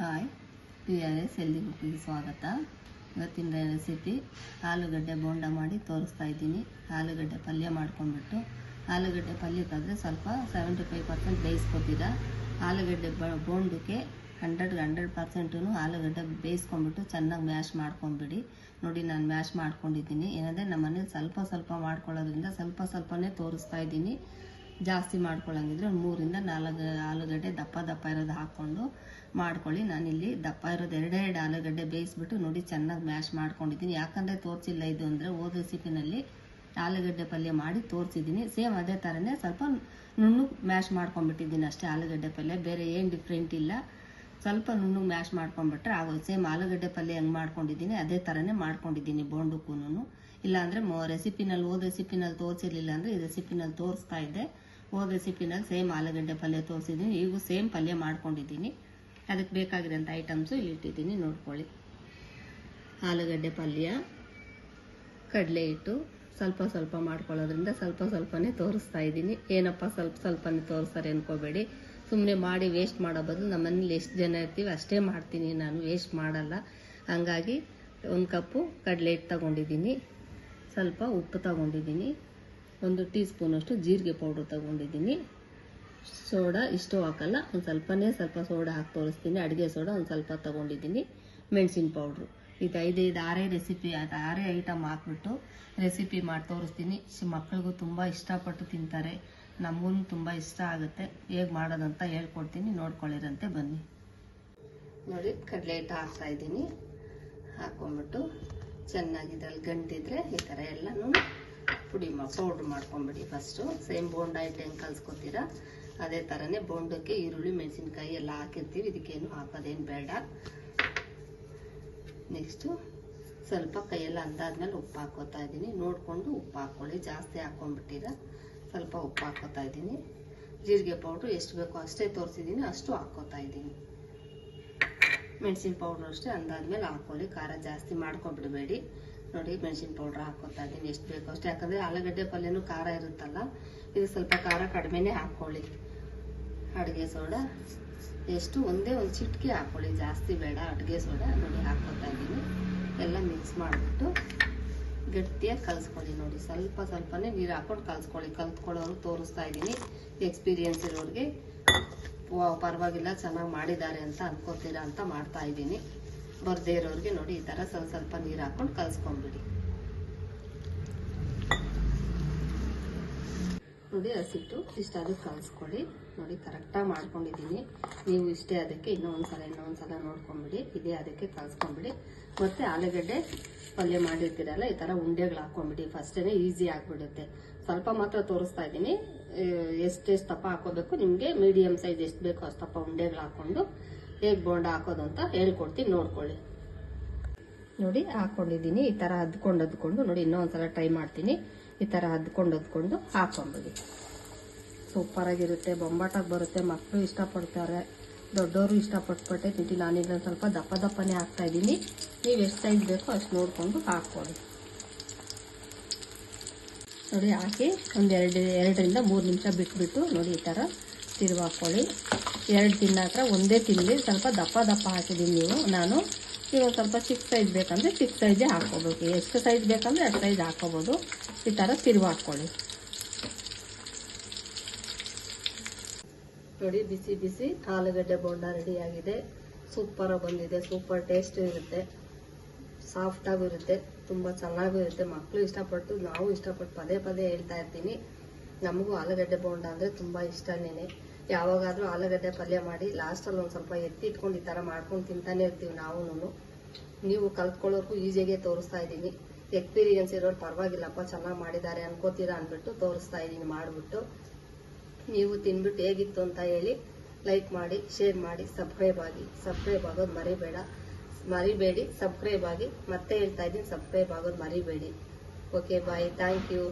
Hi, PRS healthy ಕುಕ್ಕಿಗೆ ಸ್ವಾಗತ. ಇವತ್ತಿನ recipe ಆಲೂಗಡ್ಡೆ ಬೋಂಡ ಮಾಡಿ ತೋರಿಸ್ತಾ ಇದ್ದೀನಿ. ಆಲೂಗಡ್ಡೆ ಪಲ್ಯ ಮಾಡ್ಕೊಂಡ್ಬಿಟ್ಟು, ಆಲೂಗಡ್ಡೆ ಪಲ್ಯಕ್ಕಾದರೆ ಸ್ವಲ್ಪ 75% ಬೇಯಿಸ್ಕೊತೀರ. ಆಲೂಗಡ್ಡೆ ಬೋಂಡಕ್ಕೆ 100% ಆಲೂಗಡ್ಡೆ ಬೇಯಿಸ್ಕೊಂಡ್ಬಿಟ್ಟು ಚೆನ್ನಾಗಿ ಮ್ಯಾಶ್ ಮಾಡ್ಕೊಂಡ್ಬಿಡಿ. ನೋಡಿ, ನಾನು ಮ್ಯಾಶ್ ಮಾಡ್ಕೊಂಡಿದ್ದೀನಿ. ಏನಂದರೆ ನಮ್ಮ ಮನೇಲಿ ಸ್ವಲ್ಪ ಮಾಡ್ಕೊಳ್ಳೋದ್ರಿಂದ ಸ್ವಲ್ಪನೇ ತೋರಿಸ್ತಾ ಇದ್ದೀನಿ. ಜಾಸ್ತಿ ಮಾಡ್ಕೊಳ್ಳಂಗಿದ್ರೆ 3 ಇಂದ 4 ಆಲೂಗಡ್ಡೆ ದಪ್ಪ ಇರೋದು ಹಾಕ್ಕೊಂಡು ಮಾಡ್ಕೊಳ್ಳಿ. ನಾನಿಲ್ಲಿ ದಪ್ಪ ಇರೋದು 2 ಆಲೂಗಡ್ಡೆ ಬೇಯಿಸ್ಬಿಟ್ಟು ನೋಡಿ ಚೆನ್ನಾಗಿ ಮ್ಯಾಶ್ ಮಾಡ್ಕೊಂಡಿದ್ದೀನಿ. ಯಾಕಂದರೆ ತೋರಿಸಿಲ್ಲ ಇದು ಅಂದರೆ ಓದ್ ರೆಸಿಪಿನಲ್ಲಿ ಆಲೂಗಡ್ಡೆ ಪಲ್ಯ ಮಾಡಿ ತೋರಿಸಿದ್ದೀನಿ. ಸೇಮ್ ಅದೇ ಥರನೇ ಸ್ವಲ್ಪ ನುಣ್ಣಗೆ ಮ್ಯಾಶ್ ಮಾಡ್ಕೊಂಡ್ಬಿಟ್ಟಿದ್ದೀನಿ ಅಷ್ಟೇ. ಆಲೂಗಡ್ಡೆ ಪಲ್ಯ ಬೇರೆ ಏನು ಡಿಫ್ರೆಂಟ್ ಇಲ್ಲ. ಸ್ವಲ್ಪ ನುಣ್ಣಗೆ ಮ್ಯಾಶ್ ಮಾಡ್ಕೊಂಡ್ಬಿಟ್ರೆ ಆಗೋದು. ಸೇಮ್ ಆಲೂಗಡ್ಡೆ ಪಲ್ಯ ಹೆಂಗೆ ಮಾಡ್ಕೊಂಡಿದ್ದೀನಿ ಅದೇ ಥರನೇ ಮಾಡ್ಕೊಂಡಿದ್ದೀನಿ ಬೋಂಡಕ್ಕೂ. ಇಲ್ಲಾಂದರೆ ರೆಸಿಪಿನಲ್ಲಿ ಓದ್ ರೆಸಿಪಿನಲ್ಲಿ ತೋರಿಸಿರ್ಲಿಲ್ಲ ಅಂದರೆ ಈ ರೆಸಿಪಿನಲ್ಲಿ ತೋರಿಸ್ತಾ ಇದ್ದೆ. ಓದ್ ರೆಸಿಪಿನಲ್ಲಿ ಸೇಮ್ ಆಲೂಗಡ್ಡೆ ಪಲ್ಯ ತೋರಿಸಿದ್ದೀನಿ. ಈಗೂ ಸೇಮ್ ಪಲ್ಯ ಮಾಡ್ಕೊಂಡಿದ್ದೀನಿ. ಅದಕ್ಕೆ ಬೇಕಾಗಿರೋಂಥ ಐಟಮ್ಸು ಇಲ್ಲಿ ಇಟ್ಟಿದ್ದೀನಿ, ನೋಡ್ಕೊಳ್ಳಿ. ಆಲೂಗಡ್ಡೆ ಪಲ್ಯ, ಕಡಲೆ ಹಿಟ್ಟು ಸ್ವಲ್ಪ ಮಾಡ್ಕೊಳ್ಳೋದ್ರಿಂದ ಸ್ವಲ್ಪನೇ ತೋರಿಸ್ತಾ ಇದ್ದೀನಿ. ಏನಪ್ಪ ಸ್ವಲ್ಪನೇ ತೋರಿಸ್ತಾರೆ ಅನ್ಕೋಬೇಡಿ. ಸುಮ್ಮನೆ ಮಾಡಿ ವೇಸ್ಟ್ ಮಾಡೋ ಬದಲು ನಮ್ಮ ಮನೇಲಿ ಎಷ್ಟು ಜನ ಇರ್ತೀವಿ ಅಷ್ಟೇ ಮಾಡ್ತೀನಿ, ನಾನು ವೇಸ್ಟ್ ಮಾಡಲ್ಲ. ಹಂಗಾಗಿ 1 ಕಪ್ಪು ಕಡಲೆ ಹಿಟ್ಟು ತಗೊಂಡಿದ್ದೀನಿ, ಸ್ವಲ್ಪ ಉಪ್ಪು ತಗೊಂಡಿದ್ದೀನಿ, 1 ಟೀ ಸ್ಪೂನಷ್ಟು ಜೀರಿಗೆ ಪೌಡ್ರ್ ತಗೊಂಡಿದ್ದೀನಿ. ಸೋಡಾ ಇಷ್ಟು ಹಾಕಲ್ಲ, ಸ್ವಲ್ಪ ಸೋಡಾ ಹಾಕಿ ತೋರಿಸ್ತೀನಿ. ಅಡುಗೆ ಸೋಡಾ ಸ್ವಲ್ಪ ತಗೊಂಡಿದ್ದೀನಿ. ಮೆಣಸಿನ ಪೌಡ್ರು. ಇದು 6 ರೆಸಿಪಿ 6 ಐಟಮ್ ಹಾಕ್ಬಿಟ್ಟು ರೆಸಿಪಿ ಮಾಡಿ ತೋರಿಸ್ತೀನಿ. ಮಕ್ಕಳಿಗೂ ತುಂಬ ಇಷ್ಟಪಟ್ಟು ತಿಂತಾರೆ, ನಮಗೂ ತುಂಬ ಇಷ್ಟ ಆಗುತ್ತೆ. ಹೇಗೆ ಮಾಡೋದಂತ ಹೇಳ್ಕೊಡ್ತೀನಿ, ನೋಡ್ಕೊಳ್ಳಿರಂತೆ ಬನ್ನಿ. ನೋಡಿ, ಕಡಲೆ ಹಿಟ್ಟು ಹಾಕ್ತಾ ಇದ್ದೀನಿ. ಹಾಕ್ಕೊಂಬಿಟ್ಟು ಚೆನ್ನಾಗಿ ಇದ್ರಲ್ಲಿ ಗಂಟಿದ್ರೆ ಈ ಥರ ಎಲ್ಲನೂ ಪೌಡ್ರ್ ಮಾಡ್ಕೊಂಬಿಡಿ. ಫಸ್ಟು ಸೇಮ್ ಬೋಂಡ ಹಿಟ್ಟು ಹೆಂಗೆ ಕಲ್ಸ್ಕೊತೀರ ಅದೇ ಥರನೇ ಬೋಂಡಕ್ಕೆ ಈರುಳ್ಳಿ ಮೆಣಸಿನ್ಕಾಯಿ ಎಲ್ಲ ಹಾಕಿರ್ತೀವಿ. ಇದಕ್ಕೇನು ಹಾಕೋದೇನು ಬೇಡ. ನೆಕ್ಸ್ಟು ಸ್ವಲ್ಪ ಕೈಯೆಲ್ಲ ಅಂದಾದ್ಮೇಲೆ ಉಪ್ಪು ಹಾಕೋತಾ ಇದ್ದೀನಿ. ನೋಡಿಕೊಂಡು ಉಪ್ಪು ಹಾಕ್ಕೊಳ್ಳಿ, ಜಾಸ್ತಿ ಹಾಕ್ಕೊಂಡ್ಬಿಟ್ಟಿರ. ಸ್ವಲ್ಪ ಉಪ್ಪು ಹಾಕೋತಾ ಇದ್ದೀನಿ. ಜೀರಿಗೆ ಪೌಡ್ರು ಎಷ್ಟು ಬೇಕೋ ಅಷ್ಟೇ ತೋರಿಸಿದ್ದೀನಿ, ಅಷ್ಟು ಹಾಕ್ಕೋತಾ ಇದ್ದೀನಿ. ಮೆಣಸಿನ ಪೌಡ್ರು ಅಷ್ಟೇ ಅಂದಾದ್ಮೇಲೆ ಹಾಕ್ಕೊಳ್ಳಿ. ಖಾರ ಜಾಸ್ತಿ ಮಾಡ್ಕೊಬಿಡಬೇಡಿ. ನೋಡಿ, ಮೆಣಸಿನ ಪೌಡ್ರ್ ಹಾಕ್ಕೋತಾ ಇದ್ದೀನಿ ಎಷ್ಟು ಬೇಕೋ ಅಷ್ಟೇ. ಯಾಕಂದರೆ ಆಲೂಗಡ್ಡೆ ಪಲ್ಯನೂ ಖಾರ ಇರುತ್ತಲ್ಲ, ಇದು ಸ್ವಲ್ಪ ಖಾರ ಕಡಿಮೆನೇ ಹಾಕ್ಕೊಳ್ಳಿ. ಅಡುಗೆ ಸೋಡಾ ಎಷ್ಟು ಒಂದು ಚಿಟಿಕೆ ಹಾಕ್ಕೊಳ್ಳಿ, ಜಾಸ್ತಿ ಬೇಡ. ಅಡುಗೆ ಸೋಡಾ ನೋಡಿ ಹಾಕ್ಕೋತಾ ಇದ್ದೀನಿ. ಎಲ್ಲ ಮಿಕ್ಸ್ ಮಾಡಿಬಿಟ್ಟು ಗಟ್ಟಿಯಾಗಿ ಕಲಿಸ್ಕೊಳ್ಳಿ. ನೋಡಿ, ಸ್ವಲ್ಪನೇ ನೀರು ಹಾಕ್ಕೊಂಡು ಕಲಿಸ್ಕೊಳ್ಳಿ. ಕಲ್ತ್ಕೊಳ್ಳೋರು ತೋರಿಸ್ತಾ ಇದ್ದೀನಿ. ಎಕ್ಸ್ಪೀರಿಯನ್ಸ್ ಇರೋರಿಗೆ ಪರವಾಗಿಲ್ಲ, ಚೆನ್ನಾಗಿ ಮಾಡಿದ್ದಾರೆ ಅಂತ ಅನ್ಕೋತೀರಾ ಅಂತ ಮಾಡ್ತಾ ಇದ್ದೀನಿ. ಬರ್ದೇ ಇರೋರಿಗೆ ನೋಡಿ ಈ ಥರ ಸ್ವಲ್ಪ ನೀರು ಹಾಕ್ಕೊಂಡು ಕಲಿಸ್ಕೊಂಡ್ಬಿಡಿ. ನೋಡಿ, ಹಸಿಟ್ಟು ಇಷ್ಟ ಅದಕ್ಕೆ ಕಲಿಸ್ಕೊಳ್ಳಿ. ನೋಡಿ, ಕರೆಕ್ಟಾಗಿ ಮಾಡ್ಕೊಂಡಿದ್ದೀನಿ. ನೀವು ಇಷ್ಟೇ ಅದಕ್ಕೆ ಇನ್ನೊಂದ್ಸಲ ನೋಡ್ಕೊಂಬಿಡಿ. ಇದೇ ಅದಕ್ಕೆ ಕಲಿಸ್ಕೊಂಬಿಡಿ. ಮತ್ತು ಆಲೂಗಡ್ಡೆ ಪಲ್ಯ ಮಾಡಿರ್ತೀರಲ್ಲ, ಈ ಥರ ಉಂಡೆಗಳು ಹಾಕ್ಕೊಂಬಿಡಿ. ಫಸ್ಟೇ ಈಸಿ ಆಗಿಬಿಡುತ್ತೆ. ಸ್ವಲ್ಪ ಮಾತ್ರ ತೋರಿಸ್ತಾ ಇದ್ದೀನಿ. ಎಷ್ಟೆಷ್ಟು ದಪ್ಪ ಹಾಕೋಬೇಕು ನಿಮಗೆ, ಮೀಡಿಯಮ್ ಸೈಜ್ ಎಷ್ಟು ಬೇಕೋ ಅಷ್ಟು ದಪ್ಪ ಉಂಡೆಗಳು ಹಾಕ್ಕೊಂಡು ಹೇಗೆ ಬೋಂಡ ಹಾಕೋದು ಅಂತ ಹೇಳ್ಕೊಡ್ತೀನಿ, ನೋಡ್ಕೊಳ್ಳಿ. ನೋಡಿ, ಹಾಕ್ಕೊಂಡಿದ್ದೀನಿ. ಈ ಥರ ಹದ್ಕೊಂಡು ನೋಡಿ, ಇನ್ನೊಂದ್ಸಲ ಟ್ರೈ ಮಾಡ್ತೀನಿ. ಈ ಥರ ಹದ್ಕೊಂಡು ಹಾಕ್ಕೊಂಬಿಡಿ. ಸೂಪರಾಗಿರುತ್ತೆ, ಬೊಂಬಾಟಾಗಿ ಬರುತ್ತೆ. ಮಕ್ಕಳು ಇಷ್ಟಪಡ್ತಾರೆ, ದೊಡ್ಡವರು ಇಷ್ಟಪಟ್ಬಿಟ್ಟೆ ತಿಂತೀನಿ. ನಾನೀಗ ಸ್ವಲ್ಪ ದಪ್ಪನೇ ಹಾಕ್ತಾ ಇದ್ದೀನಿ. ನೀವು ಎಷ್ಟು ಸೈಜ್ ಬೇಕೋ ಅಷ್ಟು ನೋಡಿಕೊಂಡು ಹಾಕ್ಕೊಳ್ಳಿ. ನೋಡಿ, ಹಾಕಿ ಒಂದು 2ರಿಂದ 3 ನಿಮಿಷ ಬಿಟ್ಬಿಟ್ಟು ನೋಡಿ ಈ ಥರ ತಿರುವಾಕೊಳ್ಳಿ. 2 ತಿನ್ನತ್ರ ಒಂದೇ ತಿನ್ನಲಿ. ಸ್ವಲ್ಪ ದಪ್ಪ ಹಾಕಿದ್ದೀನಿ ನಾನು. ನೀವು ಸ್ವಲ್ಪ ಚಿಕ್ಕ ಸೈಜ್ ಬೇಕಂದರೆ ಚಿಕ್ಕ ಸೈಜೇ ಹಾಕ್ಕೋಬೇಕು. ಎಷ್ಟು ಸೈಜ್ ಬೇಕಂದರೆ ಅಷ್ಟು ಸೈಜ್ ಹಾಕ್ಕೋಬೋದು. ಈ ಥರ ತಿರುವಾಕೊಳ್ಳಿ. ನೋಡಿ, ಬಿಸಿ ಆಲೂಗಡ್ಡೆ ಬೋಂಡ ರೆಡಿಯಾಗಿದೆ. ಸೂಪರಾಗಿ ಬಂದಿದೆ. ಸೂಪರ್ ಟೇಸ್ಟ್ ಇರುತ್ತೆ, ಸಾಫ್ಟಾಗೂ ಇರುತ್ತೆ, ತುಂಬ ಚೆನ್ನಾಗೂ ಇರುತ್ತೆ. ಮಕ್ಕಳು ಇಷ್ಟಪಟ್ಟು, ನಾವು ಇಷ್ಟಪಟ್ಟು ಪದೇ ಹೇಳ್ತಾ ಇರ್ತೀನಿ. ನಮಗೂ ಆಲೂಗಡ್ಡೆ ಬೋಂಡ ಅಂದರೆ ತುಂಬ ಇಷ್ಟನೇ. ಯಾವಾಗಾದರೂ ಆಲೂಗಡ್ಡೆ ಪಲ್ಯ ಮಾಡಿ ಲಾಸ್ಟಲ್ಲಿ ಒಂದು ಸ್ವಲ್ಪ ಇಟ್ಕೊಂಡು ಈ ಥರ ಮಾಡ್ಕೊಂಡು ತಿಂತಾನೆ ಇರ್ತೀವಿ ನಾವು. ನೀವು ಕಲ್ತ್ಕೊಳ್ಳೋಕ್ಕೂ ಈಸಿಯಾಗೆ ತೋರಿಸ್ತಾ ಇದ್ದೀನಿ. ಎಕ್ಸ್ಪೀರಿಯನ್ಸ್ ಇರೋರು ಪರವಾಗಿಲ್ಲಪ್ಪ ಚೆನ್ನಾಗಿ ಮಾಡಿದ್ದಾರೆ ಅನ್ಕೋತೀರಾ ಅಂದ್ಬಿಟ್ಟು ತೋರಿಸ್ತಾ ಇದ್ದೀನಿ ಮಾಡಿಬಿಟ್ಟು. ನೀವು ತಿನ್ಬಿಟ್ಟು ಹೇಗಿತ್ತು ಅಂತ ಹೇಳಿ ಲೈಕ್ ಮಾಡಿ, ಶೇರ್ ಮಾಡಿ, ಸಬ್ಸ್ಕ್ರೈಬ್ ಆಗೋದು ಮರಿಬೇಡಿ. ಸಬ್ಸ್ಕ್ರೈಬ್ ಆಗಿ, ಮತ್ತೆ ಹೇಳ್ತಾ ಇದ್ದೀನಿ, ಸಬ್ಸ್ಕ್ರೈಬ್ ಆಗೋದು ಮರಿಬೇಡಿ. Okay, bye, thank you.